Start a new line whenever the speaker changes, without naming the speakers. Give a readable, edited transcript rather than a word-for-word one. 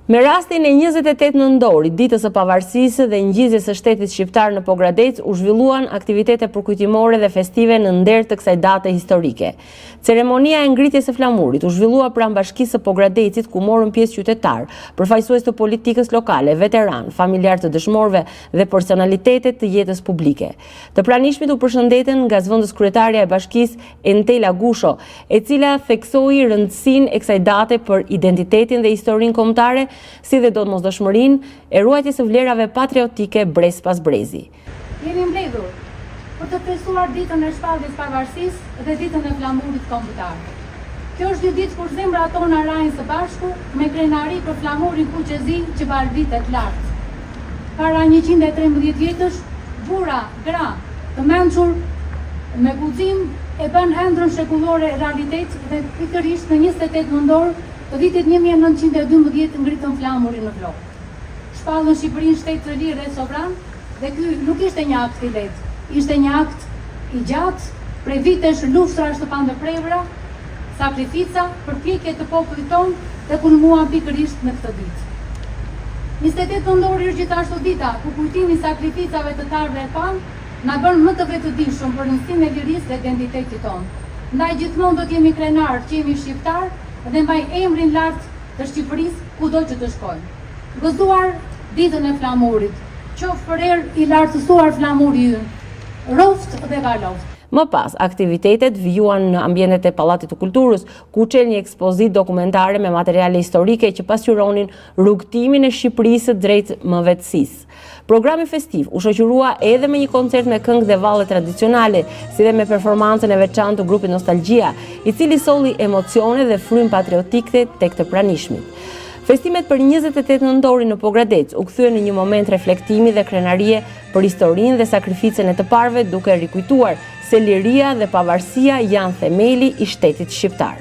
Me rastin e 28 nëntorit, ditës së pavarësisë dhe ngjizjes së shtetit shqiptar në Pogradec, u zhvilluan aktivitete përkujtimore dhe festive në nder të kësaj date historike. Ceremonia e ngritjes së flamurit u zhvillua pranë bashkisë së Pogradecit, ku morën pjesë qytetar, përfaqësues të politikës lokale, veteran, familjar të dëshmorëve dhe personalitetet të jetës publike. Të pranishmit u përshëndeten nga zëvendës kryetaria e bashkisë Entela Gusho, e cila theksoi rëndësinë e kësaj date për identitetin dhe historinë kombëtare, si dhe domosdoshmërinë e ruajtjes së vlerave patriotike brez pas brezi.
Jemi mbledhur për të festuar ditën e shpalljes pavarësisë dhe ditën e flamurit kombëtar. Kjo është një ditë kur zemrat tona rajnë së bashku me krenari për flamurin kuqezi që barvitet lart. Para 113 vjetësh, burra, gra, të mençur me guxim e bën ëndrrën shekullore realitet dhe pikërisht në 28 nëntor të vitit 1912 ngritën flamurin në Vlorë. Shpallën Shqipërinë shtet të lirë dhe sovran, dhe ky nuk ishte një akt i lehtë, ishte një akt i gjatë, prej vitesh luftrash të pandërprerura, sakrifica, përpjekje të popullit tonë dhe kulmuan pikërisht në këtë ditë. 28 nëntori është gjithashtu dita ku kujtimi i sakrificave të tarëve e pan na bën më të vetëdijshëm për rëndësinë e lirisë dhe identitetit tonë. Ndaj gjithmonë do të jemi krenar që jemi shqiptar dhe mbaj emrin lart të Shqipërisë kudo që të shkojmë. Gëzuar ditën e flamurit, qoftë për erë i lartësuar flamuri ynë, roft dhe galoft.
Më pas, aktivitetet vijuan në ambientet e Pallatit të Kulturës, ku qel një ekspozitë dokumentare me materiale historike që pasqyronin rrugtimin e Shqipërisë drejt mëvetësisë. Programi festiv u shoqërua edhe me një koncert me këngë dhe valle tradicionale, si dhe me performancën e veçantë të grupit Nostalgjia, i cili solli emocione dhe frym patriotike tek të pranishmit. Festimet për 28 nëntorin në Pogradec u kthyen në një moment reflektimi dhe krenarie për historinë dhe sakrificën e të parëve, duke rikujtuar se liria dhe pavarësia janë themeli i shtetit shqiptar.